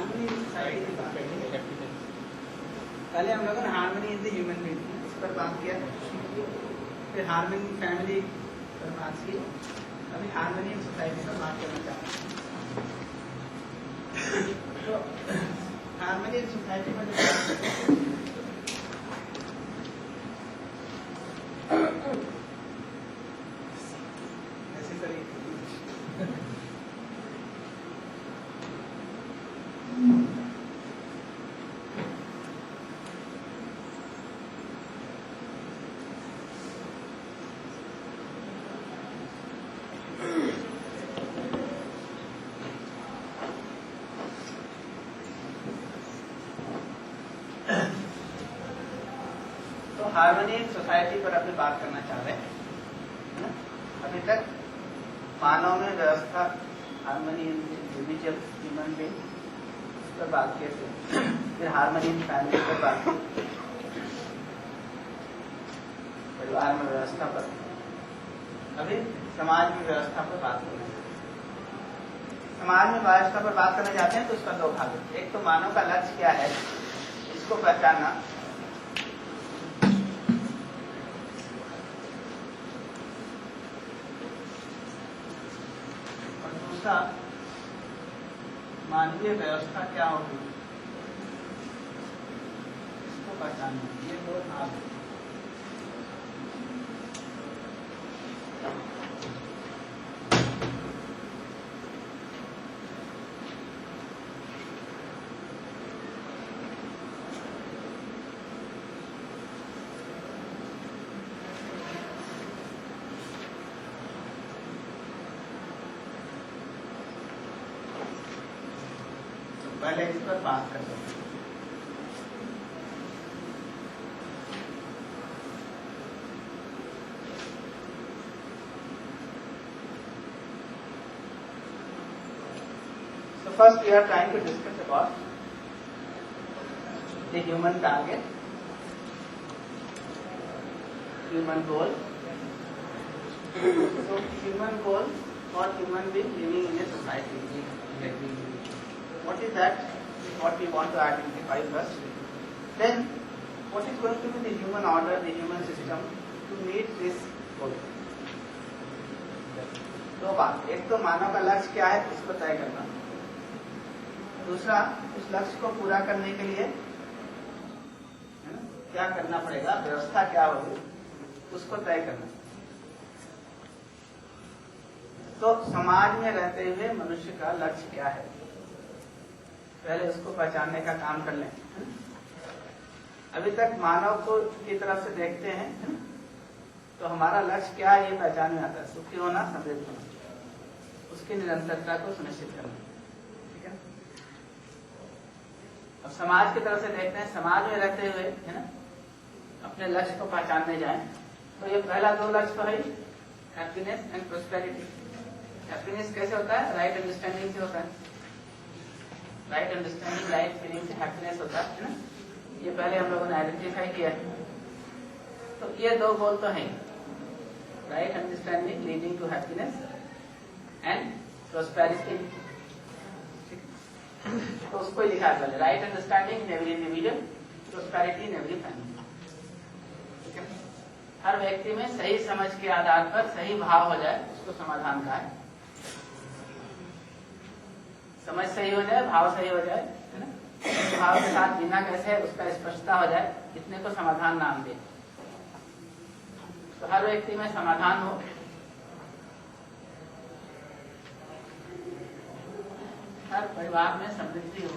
Harmony in society की बात पहले हम लोगों ने harmony in the human being इस पर बात किया, फिर हार्मनी इन फैमिली पर बात की, अभी हार्मनी इन सोसाइटी पर बात करना चाहते हैं। तो हार्मनी इन सोसाइटी पर ऐसे तरीके हार्मनी इन सोसाइटी पर अभी बात करना चाह रहे हैं। अभी तक मानव में व्यवस्था harmony in individual human being पर बात किए थे, फिर हार्मनी इन फैमिली पर बात की, परिवार में व्यवस्था पर, अभी समाज में व्यवस्था पर बात करना चाहते हैं। समाज में व्यवस्था पर बात करना चाहते हैं तो उसका दो भाग है। एक तो मानव का लक्ष्य क्या है इसको पहचानना, मानवीय व्यवस्था क्या होगी इसको पहचानना। ये दो भाग हैं। पहले इस पर बात करते हैं। So first we are trying to discuss about the human target, human goal. So human goal for human being living in a society. What is that? What we want to identify first. Then, what is going to be the human order, the human system to meet this goal? दो बात, एक तो मानव का लक्ष्य क्या है उसको तय करना, दूसरा उस लक्ष्य को पूरा करने के लिए क्या करना पड़ेगा, व्यवस्था क्या होगी उसको तय करना। तो समाज में रहते हुए मनुष्य का लक्ष्य क्या है, पहले उसको पहचानने का काम कर लें। अभी तक मानव को की तरफ से देखते हैं तो हमारा लक्ष्य क्या है ये पहचान में आता है, सुखी होना, समृद्ध होना, उसकी निरंतरता को सुनिश्चित करना। ठीक है। अब समाज की तरफ से देखते हैं, समाज में रहते हुए है ना अपने लक्ष्य को पहचानने जाएं तो ये पहला दो लक्ष्य तो है हैप्पीनेस एंड प्रोस्पेरिटी। हैप्पीनेस कैसे होता है, राइट अंडरस्टैंडिंग से होता है, राइट अंडरस्टैंडिंग राइट फीलिंग से हैप्पीनेस होता है ना, ये पहले हम लोगों ने आइडेंटिफाई किया है। तो ये दो गोल तो हैं, right understanding leading to happiness and prosperity. तो उसको लिखा है पहले, right understanding in every individual, prosperity in every family. ठीक है। हर व्यक्ति में सही समझ के आधार पर सही भाव हो जाए उसको समाधान का है। समझ सही हो जाए, भाव सही हो जाए, है ना, भाव के साथ जीना कैसे है उसका स्पष्टता हो जाए, इतने को समाधान नाम दे। तो हर व्यक्ति में समाधान हो, हर परिवार में समृद्धि हो,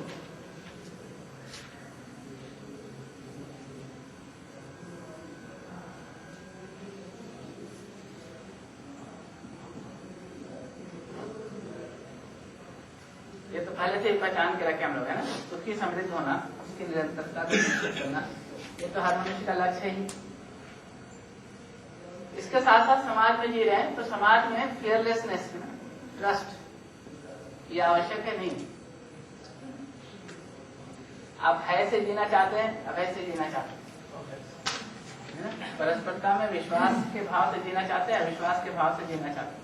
ये तो पहले से ही पहचान के रखे हम लोग है ना, सुखी समृद्ध होना, उसकी निरंतरता को सुनिश्चित करना, ये तो हर मनुष्य का लक्ष्य ही। इसके साथ साथ समाज में जी रहे हैं तो समाज में फियरलेसनेस, ट्रस्ट ये आवश्यक है। नहीं, आप है से जीना चाहते हैं, अभय से जीना चाहते हैं, परस्परता में विश्वास के भाव से जीना चाहते हैं, अविश्वास के भाव से जीना चाहते हैं।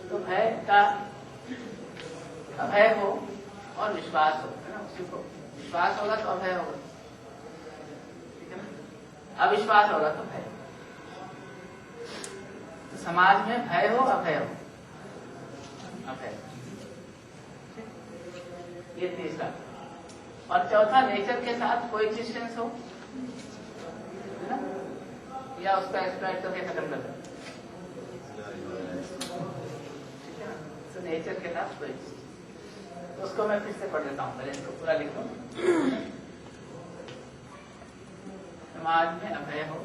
तो भय का अभय हो और विश्वास हो, है ना। उसी को विश्वास होगा तो अभय होगा, ठीक है ना। अविश्वास होगा तो भय। तो समाज में भय हो अभय हो, अभय, ये तीसरा। और चौथा नेचर के साथ कोएक्जिस्टेंस हो, है ना, या उसका एक्सप्लॉइट करके खत्म कर दो, ठीक है ना। तो नेचर के साथ कोएक्जिस्टेंस, तो उसको मैं फिर से पढ़ देता हूँ, पहले इसको पूरा लिखो। समाज में अभय हो,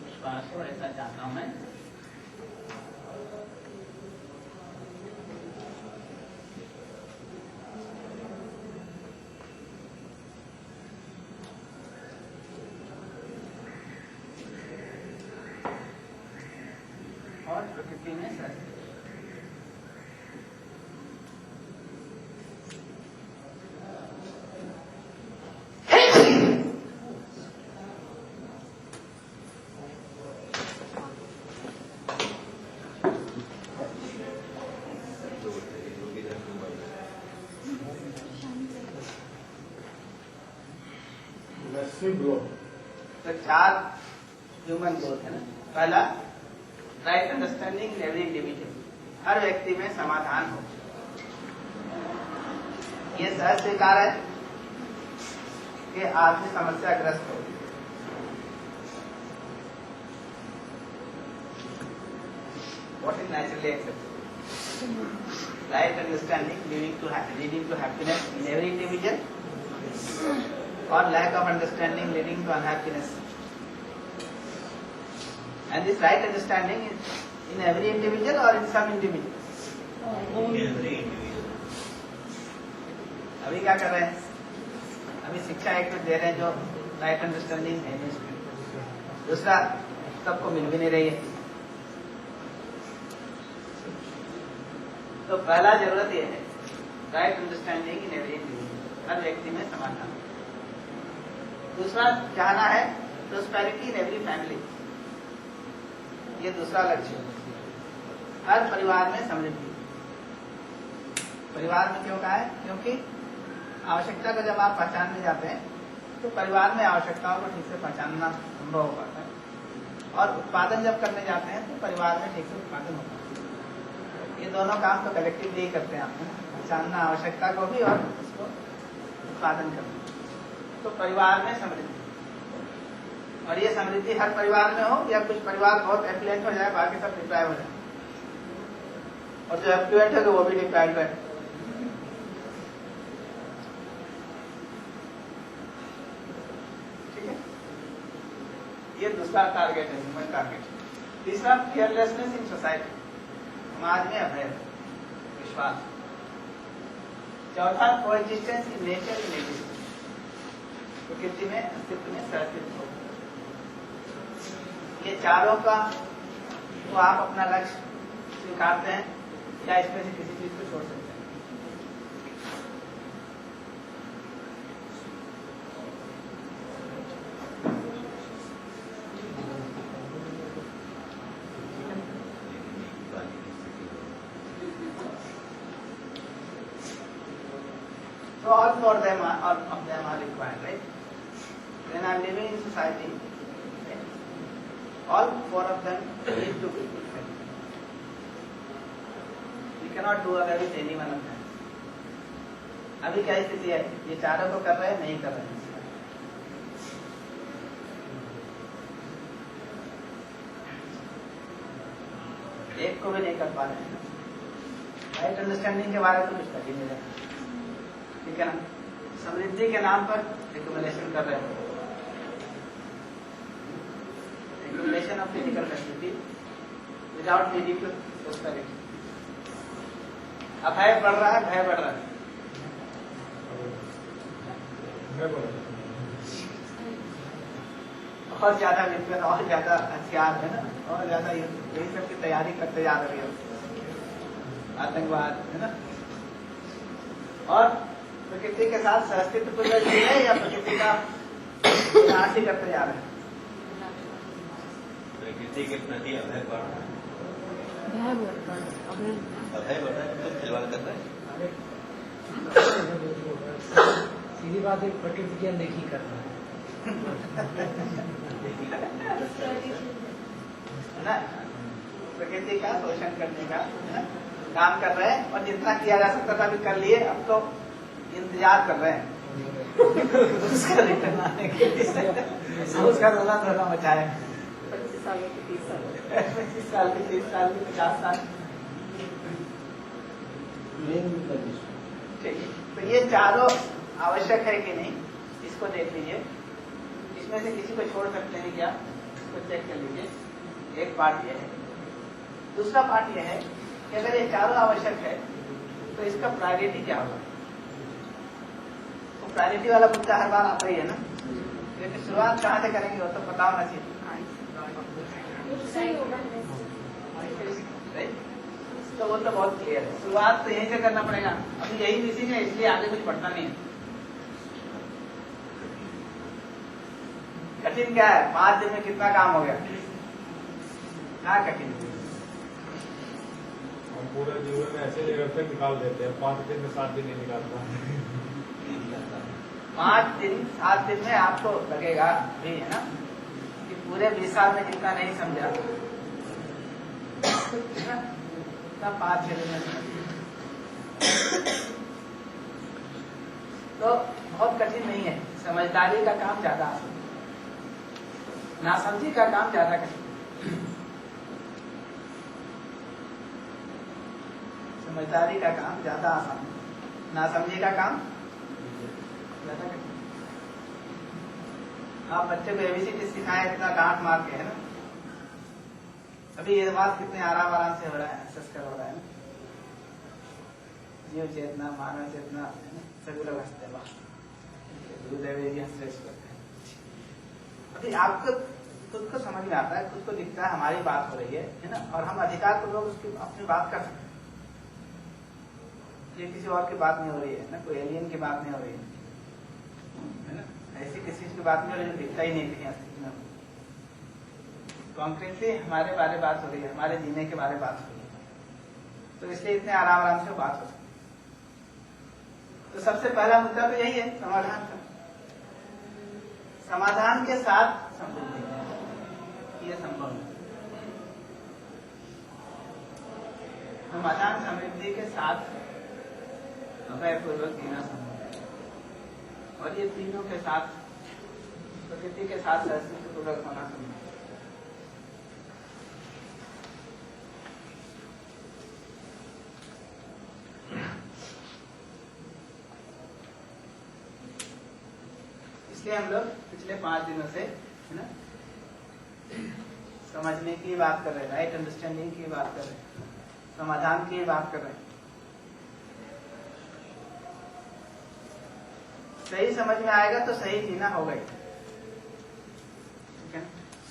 विश्वास हो, ऐसा चाहता हूं मैं। और प्रकृति में सत्य। तो 4 ह्यूमन ग्रोथ है ना। पहला, right understanding in every individual, हर व्यक्ति में समाधान हो, ये सहज स्वीकार है कि आदमी समस्याग्रस्त हो। What is naturally accepted? Right understanding leading to happiness in every individual, or lack of understanding leading to unhappiness. And this right understanding is in every individual or in some individuals? Every individual. अभी क्या कर रहे हैं? अभी शिक्षा एक दे रहे हैं जो राइट अंडरस्टैंडिंग है, दूसरा सबको मिल भी नहीं रही है। तो पहला जरूरत यह है right understanding in every individual, हर व्यक्ति में समाधान। दूसरा चाहना है प्रोस्पेरिटी इन एवरी फैमिली, ये दूसरा लक्ष्य। हर परिवार में समृद्धि। परिवार में क्यों कहा है? क्योंकि आवश्यकता को जब आप पहचानने जाते हैं तो परिवार में आवश्यकताओं को ठीक से पहचानना संभव हो पाता है, और उत्पादन जब करने जाते हैं तो परिवार में ठीक से उत्पादन होता है। ये दोनों काम तो कलेक्टिवली ही करते हैं, आप पहचानना आवश्यकता को भी और उसको उत्पादन करना। तो परिवार में समृद्धि, और ये समृद्धि हर परिवार में हो या कुछ परिवार बहुत एफ्लुएंट हो जाए, बाकी सब डिप्राइव हो जाए, और जो एफ्लुएंट है तो वो भी डिप्राइव है। ठीक है, ये दूसरा टारगेट है, ह्यूमन टारगेट। तीसरा, फियरलेसनेस इन सोसाइटी, समाज में अभय विश्वास। चौथा, कोएक्जिस्टेंस इन नेचर इन एग्जिस्टेंस, प्रकृति में अस्तित्व में सहअस्तित्व। ये चारों का तो आप अपना लक्ष्य स्वीकारते हैं या इसमें से किसी चीज को छोड़ सकते हैं? So all four of them are required, right? When I am living in society, right? All four of them need to be fulfilled. We cannot do away with any one of them. अभी क्या स्थिति है? ये चारों को कर रहे हैं, नहीं कर रहे हैं। एक को भी नहीं कर पा रहे हैं। राइट अंडरस्टैंडिंग के बारे में कुछ कर ही नहीं रहे, ठीक है ना। समृद्धि के नाम पर एक्युमुलेशन कर रहे हैं, accumulation of physical facility without leading to prosperity. अभय बढ़ रहा है, भय बढ़ रहा है। बहुत ज्यादा विपरीत, और ज्यादा हथियार है ना, और ज्यादा यही सब की तैयारी करते जा रही है, आतंकवाद है ना। और प्रकृति के साथ सहअस्तित्व पूर्वक है या प्रकृति का विनाश ही करते जा रहे हैं? प्रकृति के प्रति अभय बढ़ रहा है। अभय बोल रहा है तो खिलवाड़ कर रहा है। सीधी बात है, प्रकृति की अनदेखी करना है ना, प्रकृति का शोषण करने का है ना काम कर रहे हैं, और जितना किया जा सकता था अभी कर लिए, अब तो इंतजार कर रहे हैं उसका रिटर्न आने के लिए। उसका रोला धोला मचाए 25 साल की 30 साल 25 साल की 30 साल की 50 साल। ठीक है, तो ये चारों आवश्यक है कि नहीं, इसको देख लीजिए। इसमें से किसी को छोड़ सकते हैं क्या, इसको चेक कर लीजिए। एक पार्ट ये है। दूसरा पार्ट ये है कि अगर ये चारों आवश्यक है तो इसका प्रायोरिटी क्या होगा। तो प्रायोरिटी वाला मुद्दा हर बार आता ही है ना, क्योंकि शुरुआत कहाँ से करेंगे वो तो पता होना चाहिए। तो वो तो बहुत क्लियर है, शुरुआत तो यहीं से करना पड़ेगा। अभी यही मिसिंग है, इसलिए आगे कुछ बढ़ता नहीं है। कठिन क्या है, 5 दिन में कितना काम हो गया, क्या कठिन। हम पूरे जीवन में ऐसे निरंतर निकाल देते हैं, 5 दिन में 7 दिन नहीं निकालता। 5 दिन 7 दिन में आपको लगेगा भी है ना कि पूरे 20 साल में जितना नहीं समझा उतना 5-6 दिन में तो बहुत कठिन नहीं है। समझदारी का काम ज्यादा आसान, नासमझी का काम ज्यादा कठिन। समझदारी का काम ज्यादा आसान, नासमझी का काम ज्यादा कठिन। आप बच्चे को एबीसीडी सिखाए इतना डांट मार के, है ना। अभी ये बात कितने आराम से हो रहा है, संस्कार हो रहा है ना। जीव चेतना, मानव चेतना, सभी लोग हंसते हैं, अभी आपको खुद को समझ में आता है, खुद को दिखता है हमारी बात हो रही है ना, और हम अधिकार पूर्वक उसकी अपनी बात कर सकते हैं। ये किसी और की बात नहीं हो रही है ना, कोई एलियन की बात नहीं हो रही है ना, ऐसी किसी की बात नहीं हो रही है, दिखता ही नहीं कहीं अस्तित्व में। कॉन्क्रीटली हमारे बारे बात हो रही है, हमारे जीने के बारे बात हो रही है, तो इसलिए इतने आराम से बात हो सकती है। तो सबसे पहला मुद्दा तो यही है, समाधान का। समाधान के साथ समृद्धि, ये संभव है। समाधान समृद्धि के साथ अभयपूर्वक जीना संभव है, और ये तीनों के साथ प्रकृति के साथ सहस्तित्वपूर्वक होना संभव है। इसलिए हम लोग पिछले 5 दिनों से है ना समझने की बात कर रहे हैं, राइट अंडरस्टैंडिंग की बात कर रहे हैं, समाधान की बात कर रहे हैं। सही समझ में आएगा तो सही जीना होगा ही, ठीक है।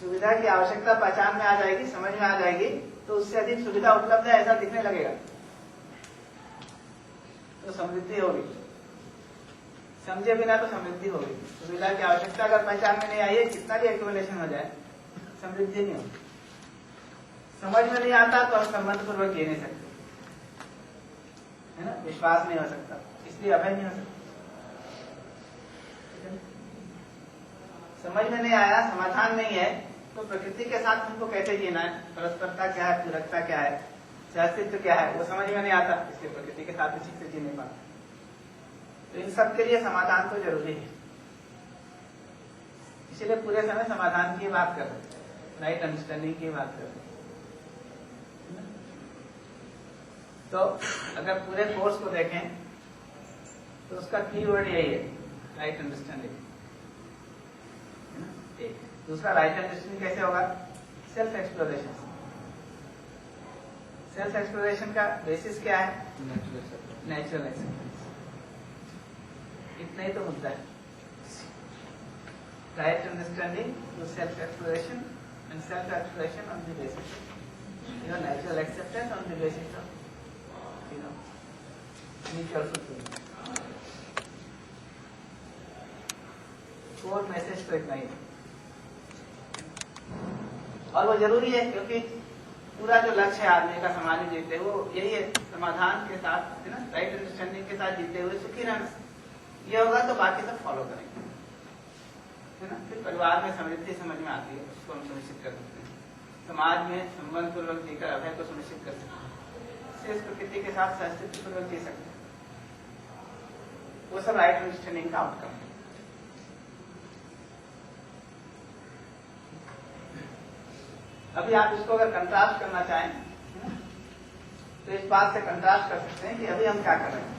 सुविधा की आवश्यकता पहचान में आ जाएगी, समझ में आ जाएगी, तो उससे अधिक सुविधा उपलब्ध है ऐसा दिखने लगेगा, तो समृद्धि होगी। समझे बिना तो समृद्धि होगी। सुविधा की आवश्यकता अगर पहचान में नहीं आई है, कितना भी एक्यूमुलेशन हो जाए, समृद्धि नहीं होगी। समझ में नहीं आता तो हम संबंध पूर्वक जी नहीं सकते, है ना, विश्वास नहीं हो सकता, इसलिए अभय नहीं हो सकता। समझ में नहीं आया, समाधान नहीं है, तो प्रकृति के साथ हमको कैसे जीना है, परस्परता क्या है, पूरकता क्या है, सहअस्तित्व क्या है, वो समझ में नहीं आता, इसलिए प्रकृति के साथ ठीक से जी नहीं पाता। तो इन सब के लिए समाधान तो जरूरी है, इसलिए पूरे समय समाधान की बात कर रहे हैं, राइट अंडरस्टैंडिंग की बात कर रहे हैं। तो अगर पूरे कोर्स को देखें तो उसका कीवर्ड यही है, राइट अंडरस्टैंडिंग। दूसरा, राइट अंडरस्टैंडिंग कैसे होगा, सेल्फ एक्सप्लोरेशन। सेल्फ एक्सप्लोरेशन का बेसिस क्या है, नेचुरल एक्सेप्टेंस। इतना ही तो मुद्दा है, right understanding to self exploration and self exploration on the basis natural acceptance on the basis of mutual fulfilment. Core message तो इतना ही है, और वो जरूरी है क्योंकि पूरा जो लक्ष्य है आदमी का समाज में जीते वो यही है, समाधान के साथ है ना, राइट अंडरस्टैंडिंग के साथ जीते हुए सुखी रहना। ये होगा तो बाकी सब फॉलो करेंगे, है ना। फिर परिवार में समृद्धि समझ में आती है, उसको हम सुनिश्चित कर सकते हैं। समाज में संबंध पूर्वक जीकर अभय को सुनिश्चित कर सकते हैं, शेष प्रकृति के साथ सहस्तित्व पूर्वक जी सकते हैं। वो सब राइट अंडरस्टैंडिंग का आउटकम है। अभी आप इसको अगर कंट्रास्ट करना चाहें तो इस बात से कंट्रास्ट कर सकते हैं कि अभी हम क्या कर रहे हैं।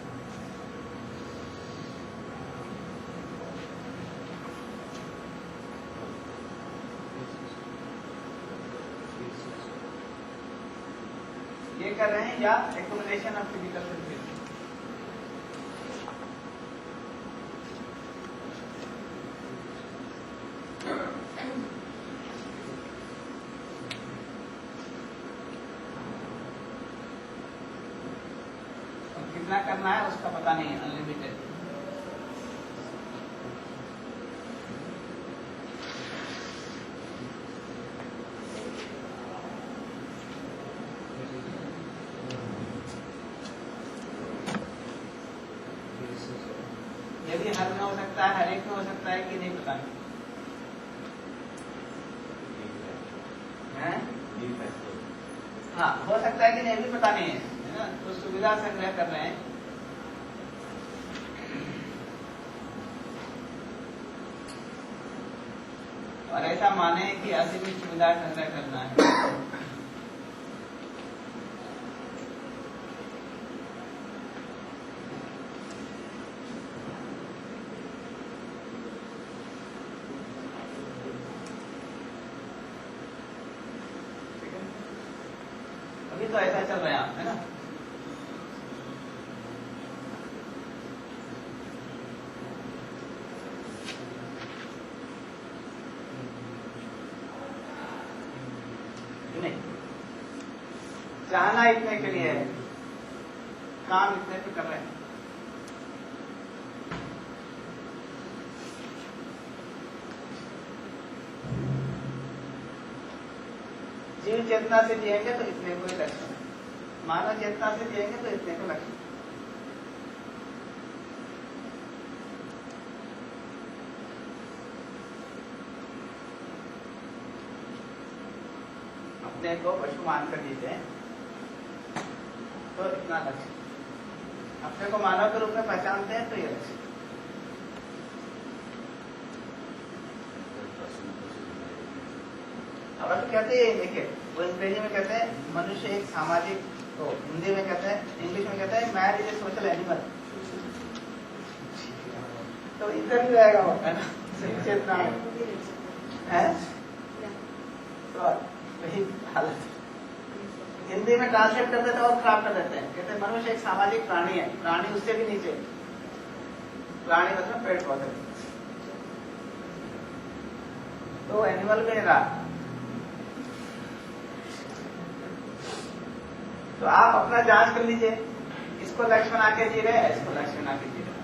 ये कर रहे हैं या एक्युमुलेशन ऑफ फिजिकल सेंसेशन। कितना करना है उसका पता नहीं है, अनलिमिटेड। यदि हर में हो सकता है, हर एक में हो सकता है कि नहीं पता नहीं है? हाँ, हो सकता है कि नहीं भी पता नहीं है ना। तो सुविधा संग्रह कर रहे हैं। और ऐसा माने कि असीमित सुविधा संग्रह करना है। अभी तो ऐसा चल रहा है ना। नहीं, चाहना इतने के लिए है, काम इतने पे कर रहे हैं। जीव चेतना से जिएंगे तो इतने को लक्ष्य, मानव चेतना से जिएंगे तो इतने को लक्ष्य। अपने को पशु मानकर जीते हैं तो इतना लक्ष्य, अपने को मानव के रूप में पहचानते हैं तो ये लक्ष्य। अब कहते हैं, देखिए वो अंग्रेजी में कहते हैं मनुष्य एक सामाजिक, तो हिंदी में कहते हैं, इंग्लिश में कहते हैं man is a social animal. तो इधर भी रहेगा वो, है ना, चेतना है तो वही हालत। हिंदी में ट्रांसलेट कर देते हैं और खराब कर देते हैं, कहते हैं मनुष्य एक सामाजिक प्राणी है, प्राणी उससे भी नीचे, प्राणी मतलब पेड़ पौधे, तो एनिमल में रहा। तो आप अपना जांच कर लीजिए, इसको लक्ष्य बना के जी रहे हैं, इसको लक्ष्य बना के जी रहे हैं।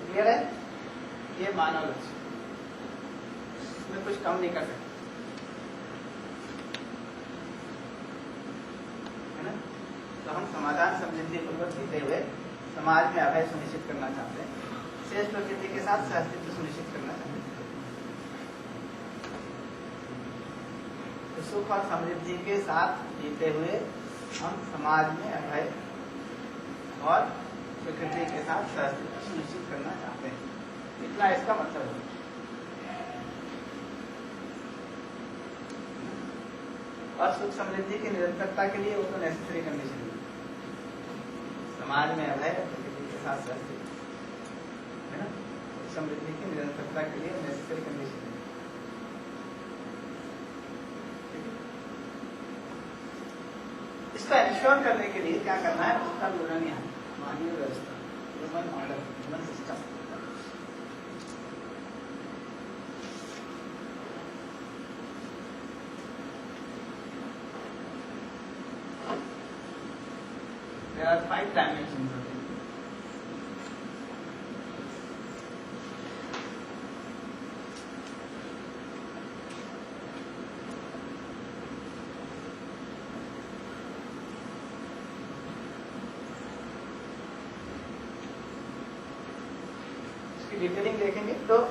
क्लियर है? ये मानव लक्ष्य, इसमें कुछ कम नहीं कर सकते, है ना। तो हम समाधान समृद्धि पूर्वक जीते हुए समाज में अभय सुनिश्चित करना चाहते हैं, शेष प्रकृति के साथ सहअस्तित्व सुनिश्चित करना चाहते हैं। तो सुख और समृद्धि के साथ जीते हुए हम समाज में अभय और प्रकृति के साथ सहअस्तित्व सुनिश्चित करना चाहते हैं। इतना इसका मतलब है। और सुख समृद्धि की निरंतरता के लिए वो तो नेसेसरी कंडीशन है, समाज में अभय प्रकृति के साथ सहअस्तित्व, है ना। समृद्धि की निरंतरता के लिए नेसेसरी कंडीशन है। इसका इंश्योर करने के लिए क्या करना है उसका विवरण यहाँ, मानवीय व्यवस्था, human order, human system. There are 5 dimensions of it. इसकी डिटेलिंग देखेंगे तो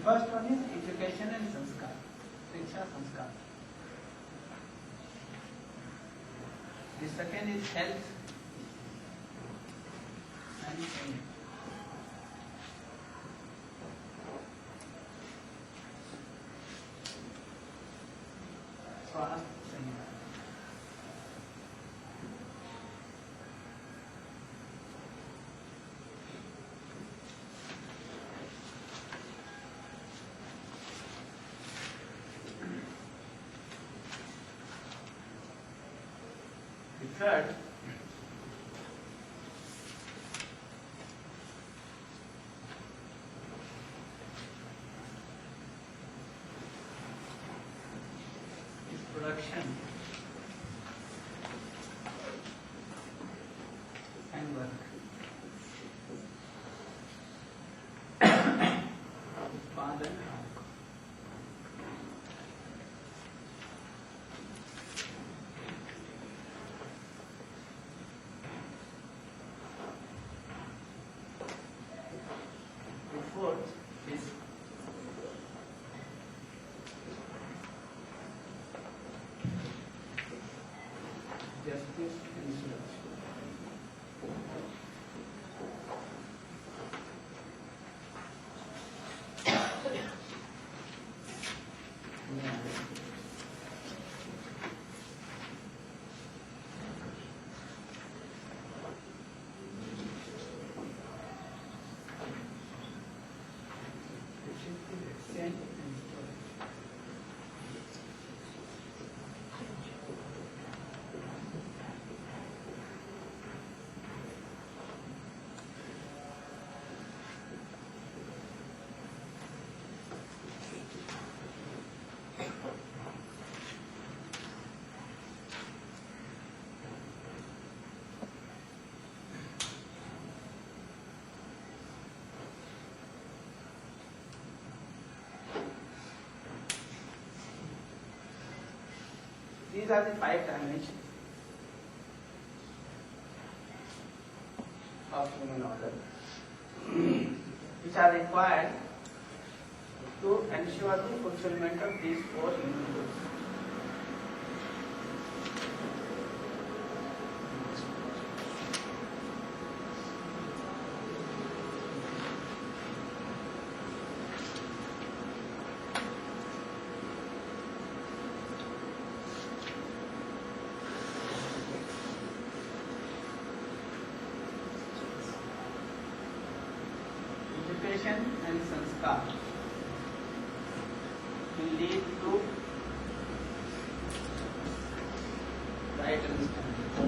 first one is education and sanskar, शिक्षा संस्कार. The second is health and training. स्वास्थ्य संहिता. Third, is production and work. उत्पादन. Fourth is justice and selection. These are the 5 dimensions of human order which are required to ensure the fulfillment of these 4 human goals. Education and sanskar will lead to right understanding.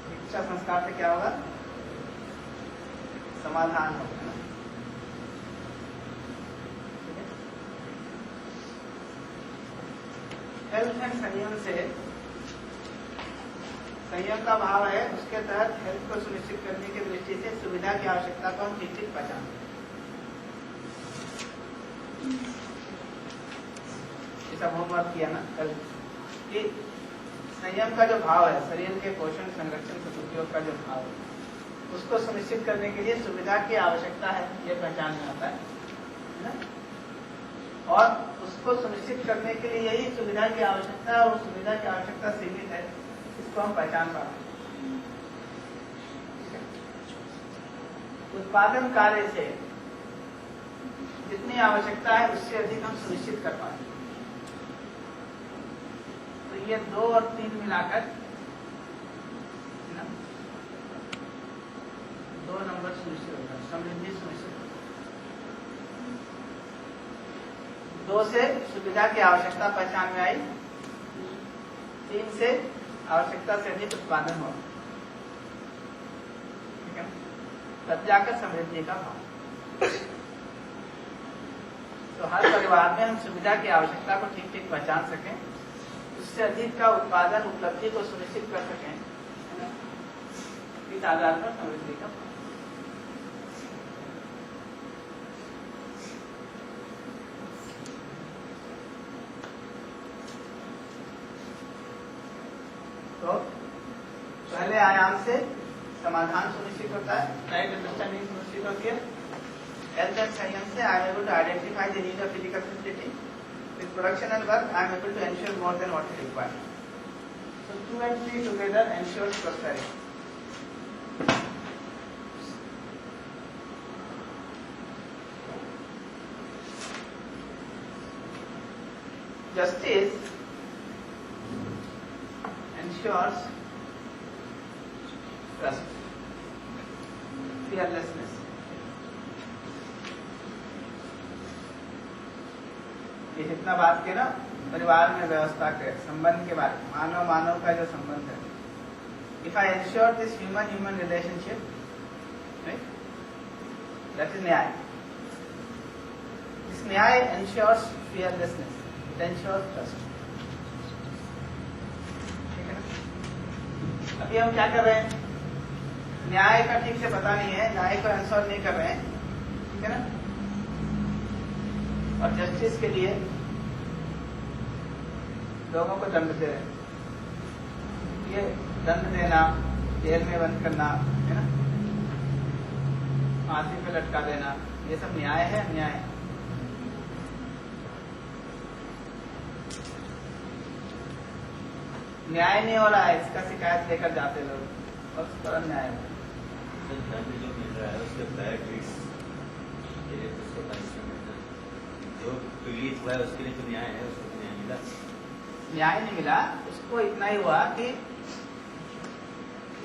शिक्षा संस्कार से क्या होगा? समाधान होगा. Health and संयम से संयम का भाव है, उसके तहत हेल्थ को सुनिश्चित करने की दृष्टि से सुविधा की आवश्यकता को हम ठीक ठीक पहचानते हैं। ऐसा होमवर्क किया ना कल कि संयम का जो भाव है, शरीर के पोषण संरक्षण सदुपयोग का जो भाव है, उसको सुनिश्चित करने के लिए सुविधा की आवश्यकता है, ये पहचान में आता है ना? और उसको सुनिश्चित करने के लिए यही सुविधा की आवश्यकता है, और सुविधा की आवश्यकता सीमित है, इसको हम पहचान पाते हैं। उत्पादन कार्य से जितनी आवश्यकता है उससे अधिक हम सुनिश्चित कर पाते हैं। तो ये 2 और 3 मिलाकर 2 नंबर सुनिश्चित होगा, समृद्धि सुनिश्चित होगा। 2 से सुविधा की आवश्यकता पहचान में आई, 3 से आवश्यकता से अधिक उत्पादन हो, ठीक है, तब जाकर समृद्धि का भाव। तो हर परिवार में हम सुविधा की आवश्यकता को ठीक ठीक पहचान सकें, उससे अधिक का उत्पादन उपलब्धि को सुनिश्चित कर सकें, इस आधार पर समृद्धि का भाव। तो पहले आयाम से समाधान सुनिश्चित होता है, राइट अंडरस्टैंडिंग सुनिश्चित होती है। हेल्थ एंड संयम से I am able to identify the need of physical facility, with production and work I am able to ensure more than what is required. So 2 and 3 together ensures prosperity. Justice ensures trust, fearlessness. ये जितना बात की ना परिवार में व्यवस्था के संबंध के बारे में, मानव मानव का जो संबंध है, if I ensure this human relationship, right, that is न्याय. This न्याय ensures fearlessness, it ensures trust. अभी हम क्या कर रहे हैं, न्याय का ठीक से पता नहीं है, न्याय को आंसर नहीं कर रहे हैं, ठीक है ना? और जस्टिस के लिए लोगों को दंड दे रहे हैं। ये दंड देना, जेल में बंद करना, है ना, फांसी पे लटका देना, ये सब न्याय है, अन्याय है? न्याय नहीं हो रहा है, इसका शिकायत लेकर जाते लोग, और उस पर अन्याय है। दंड जो मिल रहा है उसके बैड जो पीड़ित हुआ है उसके लिए तो न्याय है, उसको न्याय मिला? न्याय नहीं मिला, उसको इतना ही हुआ कि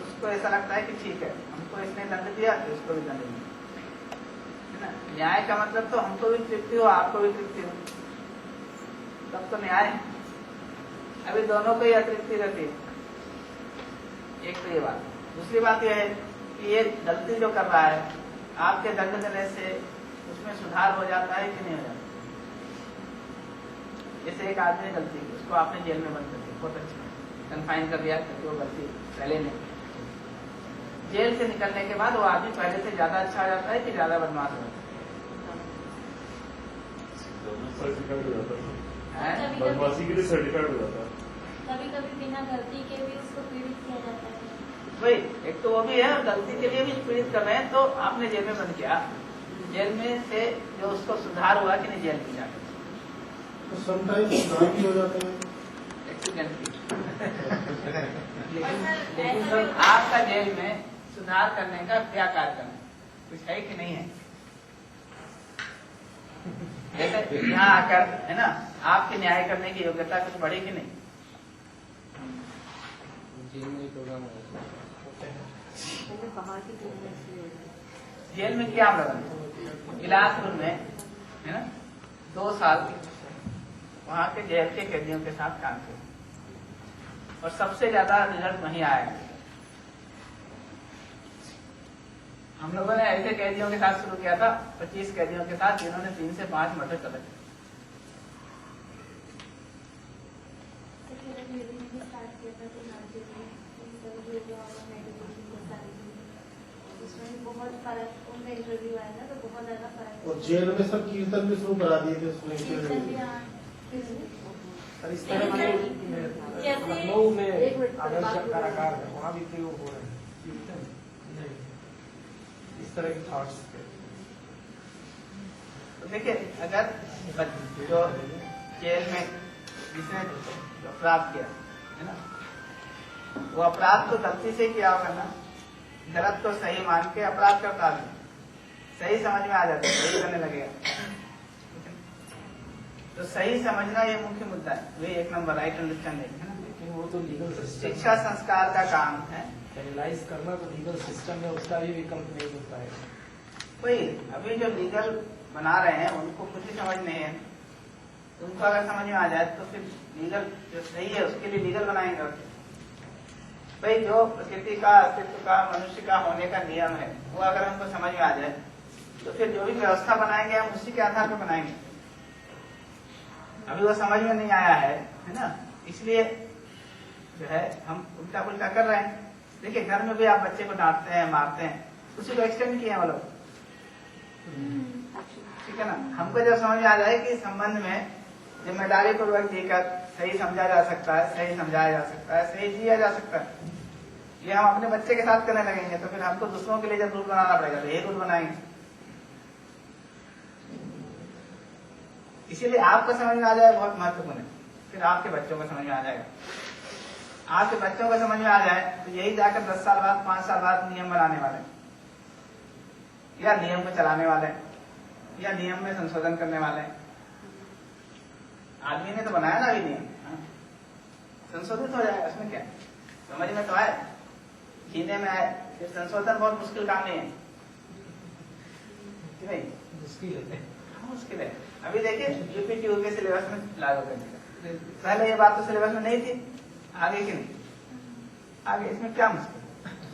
उसको ऐसा लगता है कि ठीक है, हमको इसने दंड दिया तो इसको भी दंड दिया, है ना? न्याय का मतलब तो हमको भी तृप्ति हो, आपको भी तृप्ति हो, तब तो न्याय है। अभी दोनों को ही अतृप्ति रहती है। एक तो ये बात, दूसरी बात यह है कि ये गलती जो कर रहा है, आपके दंड देने से उसमें सुधार हो जाता है कि नहीं हो जाता? जैसे एक आदमी ने गलती की, उसको आपने जेल में बंद कर दिया, बहुत अच्छा कन्फाइन कर दिया क्योंकि वो गलती पहले नहीं। जेल से निकलने के बाद वो आदमी पहले से ज्यादा अच्छा हो जाता है कि ज्यादा बदमाश हो जाता है? बदमाशी के लिए सर्टिफाइड हो जाता है। कभी कभी बिना गलती के भी उसको पीड़ित किया जाता है। वही, एक तो वो भी है, गलती के लिए भी पीड़ित कर रहे हैं, तो आपने जेल में बंद किया, जेल में से जो उसको सुधार हुआ कि नहीं जेल में जाकर? तो समटाइम्स क्राइम भी हो जाते हैं, एक्सीडेंटली। लेकिन तो आपका जेल में सुधार करने का क्या कार्यक्रम है, कुछ है कि नहीं है? जैसे यहाँ आकर, है ना, आपकी न्याय करने की योग्यता कुछ बढ़ी कि नहीं? जेल में क्या हम लगा, बिलासपुर में, है ना, 2 साल वहां के जेल के कैदियों के साथ काम किया, और सबसे ज्यादा रिजल्ट वहीं आया। हम लोगों ने ऐसे कैदियों के साथ शुरू किया था, 25 कैदियों के साथ, जिन्होंने 3 से 5 मर्डर कर रखे। योगा और मेडिटेशन के साथ उसमें बहुत फर्क, उनका इंटरव्यू आया था तो बहुत ज्यादा फर्क। और जेल में सब कीर्तन भी शुरू करा दिए थे उसमें। कीर्तन भी हाँ, और इस तरह जैसे- लखनऊ में एक मिनट, आदर्श बात कारागार है, वहाँ भी प्रयोग हो रहे हैं कीर्तन नहीं, इस तरह के थॉट्स थे। तो देखिए, अगर जो जेल में जिसने जो अपराध किया है ना, वो अपराध तो गलती से किया होगा ना, गलत तो सही मान के अपराध करता है, सही समझ में आ जाता है, सही करने लगेगा। तो सही समझना ये मुख्य मुद्दा है, वही एक नंबर राइट अंडरस्टैंडिंग है ना। लेकिन वो तो लीगल सिस्टम, शिक्षा संस्कार का काम है। एनालाइज करना तो लीगल सिस्टम है, उसका भी विकल्प नहीं होता है। वही अभी जो लीगल बना रहे हैं उनको कुछ भी समझ नहीं है, उनको अगर समझ में आ जाए तो फिर लीगल जो सही है उसके लिए लीगल बनाएंगे। भाई जो प्रकृति का, अस्तित्व का, मनुष्य का होने का नियम है वो अगर हमको समझ में आ जाए तो फिर जो भी व्यवस्था बनाएंगे हम उसी के आधार पर बनाएंगे। अभी वो समझ में नहीं आया है ना, इसलिए जो है हम उल्टा पुल्टा कर रहे हैं। देखिए घर में भी आप बच्चे को डांटते हैं, मारते हैं, उसी को एक्सटेंड किए वो लोग, ठीक है ना। हमको जब समझ में आ जाए कि संबंध में जिम्मेदारी पूर्वक जीकर सही समझा जा सकता है, सही समझाया जा सकता है, सही जिया जा सकता है, ये हम अपने बच्चे के साथ करने लगेंगे तो फिर हमको दूसरों के लिए जब रूल बनाना पड़ेगा तो ये रूल बनाएंगे। इसीलिए आपको समझ में आ जाए बहुत महत्वपूर्ण है, फिर आपके बच्चों को समझ में आ जाएगा। आपके बच्चों को समझ में आ जाए तो यही जाकर 10 साल बाद, 5 साल बाद नियम बनाने वाले या नियम को चलाने वाले या नियम में संशोधन करने वाले। आदमी ने तो बनाया ना अभी नियम, संशोधित हो जाएगा, उसमें क्या समझ में तो आए, जीने में आए, फिर संशोधन बहुत मुश्किल काम नहीं है कि नहीं, मुश्किल है, मुश्किल है। अभी देखिए यूपीटीयू के सिलेबस में लागू करने का, पहले ये बात तो सिलेबस में नहीं थी, आगे की नहीं, आगे इसमें क्या मुश्किल,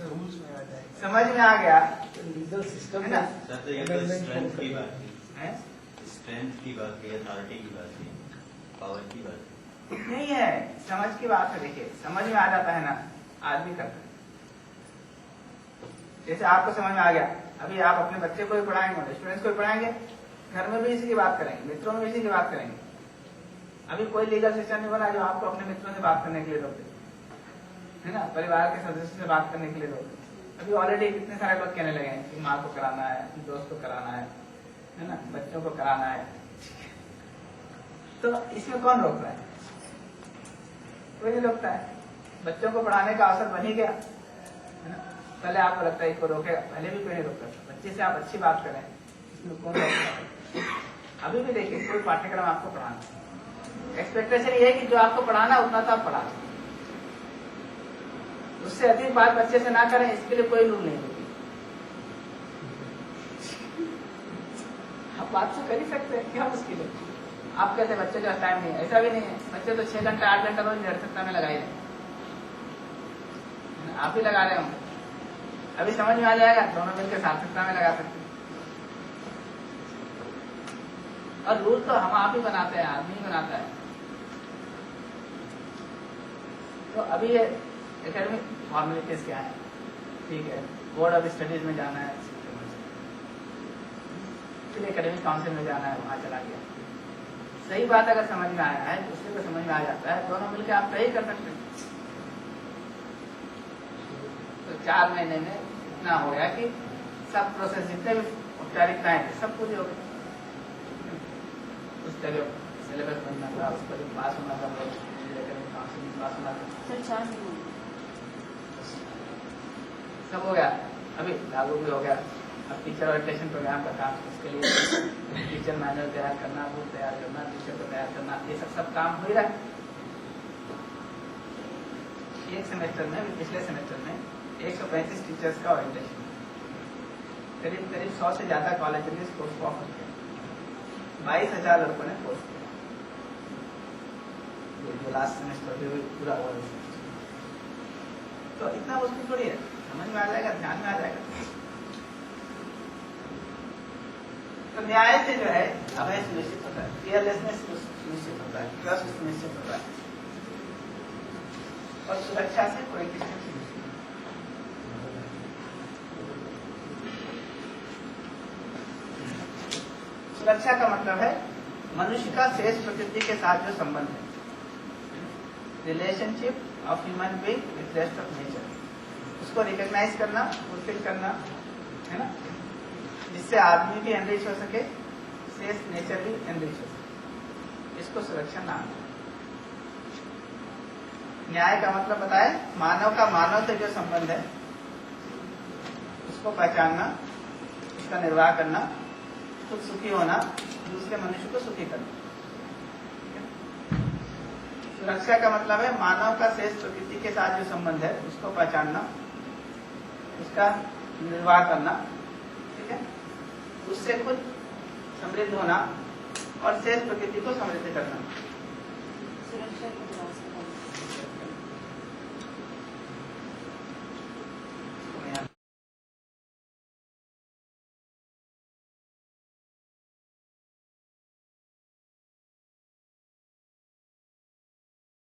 रूल्स में आ जाए, समझ में आ गया लीगल सिस्टम है ना। सर तो ये तो स्ट्रेंथ की बात है, स्ट्रेंथ की बात है, अथॉरिटी की बात है, पावर की बात है। नहीं है, समझ की बात है। देखिए समझ में आ जाता है ना, आदमी करता है। जैसे आपको समझ में आ गया, अभी आप अपने बच्चे को भी पढ़ाएंगे, स्टूडेंट्स को भी पढ़ाएंगे, घर में भी इसी की बात करेंगे, मित्रों में भी इसी की बात करेंगे। अभी कोई लीगल सिस्टम नहीं बना जो आपको अपने मित्रों से बात करने के लिए रोके, है ना, परिवार के सदस्य से बात करने के लिए रोके। अभी ऑलरेडी कितने सारे लोग कहने लगे हैं कि माँ को कराना है, दोस्त को कराना है ना, बच्चों को कराना है। तो इसमें कौन रोक रहा है? कोई नहीं रोकता है। बच्चों को पढ़ाने का अवसर बन ही गया है ना। पहले आपको लगता है इसको रोकेगा, पहले भी कोई नहीं रोकता। बच्चे से आप अच्छी बात करें, इसमें कौन रोकता है? अभी भी देखिए कोई पाठ्यक्रम आपको पढ़ाना, एक्सपेक्टेशन ये है कि जो आपको पढ़ाना उतना तो आप पढ़ा, उससे अधिक बात बच्चे से ना करें, इसके लिए कोई रूल नहीं होती। आप बात से कर ही सकते हैं, क्या मुश्किल है? आप कहते हैं बच्चे का टाइम नहीं है, ऐसा भी नहीं है। बच्चे तो 6 घंटा 8 घंटा रोज निरर्थकता में लगाए हैं, आप ही लगा रहे हो। अभी समझ में आ जाएगा, दोनों मिलकर सार्थकता में लगा सकते हैं। और रूल तो हम आप ही बनाते हैं, आदमी ही बनाता है। तो अभी ये एकेडमिक फॉर्मेलिटीज क्या है, ठीक है, बोर्ड ऑफ स्टडीज में जाना है, फिर एकेडमिक काउंसिल में जाना है, वहां चला गया। सही बात अगर समझ में आया है, दूसरे को समझ में आ जाता है, दोनों मिलकर आप तय कर सकते हैं। तो 4 महीने में इतना हो गया कि सब प्रोसेस जितने भी औपचारिकताएं थी सब पूरी हो गई। उस जगह सिलेबस बनना था, उस पर पास होना था, काउंसिल में पास होना था, सब हो गया। अभी लागू भी हो गया। अब टीचर ओरिएंटेशन प्रोग्राम का काम, उसके लिए टीचर मैनुअल तैयार करना, बुक तैयार करना, टीचर को तैयार करना, ये सब काम हो ही रहा है। एक सेमेस्टर में, पिछले सेमेस्टर में 135 टीचर्स का ओरिएंटेशन, करीब 100 से ज्यादा कॉलेज ने इस कोर्स को ऑफर किया, 22,000 लोगों ने कोर्स किया। जो लास्ट सेमेस्टर पूरा हुआ, तो इतना मुश्किल थोड़ी है, समझ में आ जाएगा, ध्यान में आ जाएगा। तो न्याय से जो है अभय सुनिश्चित होता है, फियरलेसनेस सुनिश्चित होता है, ट्रस्ट सुनिश्चित होता है, और सुरक्षा से कोई किसी सुरक्षा का मतलब है मनुष्य का शेष प्रकृति के साथ जो संबंध है, relationship of human being with rest of nature, उसको रिकॉग्नाइज करना, फुलफिल करना, है ना, जिससे आदमी भी एनरिच हो सके, शेष नेचर भी एनरिच हो सके, इसको सुरक्षा नाम है। न्याय का मतलब बताए मानव का मानव से जो संबंध है उसको पहचानना, उसका निर्वाह करना, खुद सुखी होना, दूसरे मनुष्य को सुखी करना। सुरक्षा का मतलब है मानव का शेष प्रकृति के साथ जो संबंध है उसको पहचानना, उसका निर्वाह करना, ठीक है, उससे खुद समृद्ध होना और शेष प्रकृति को समृद्ध करना। सुरक्षा की व्यवस्था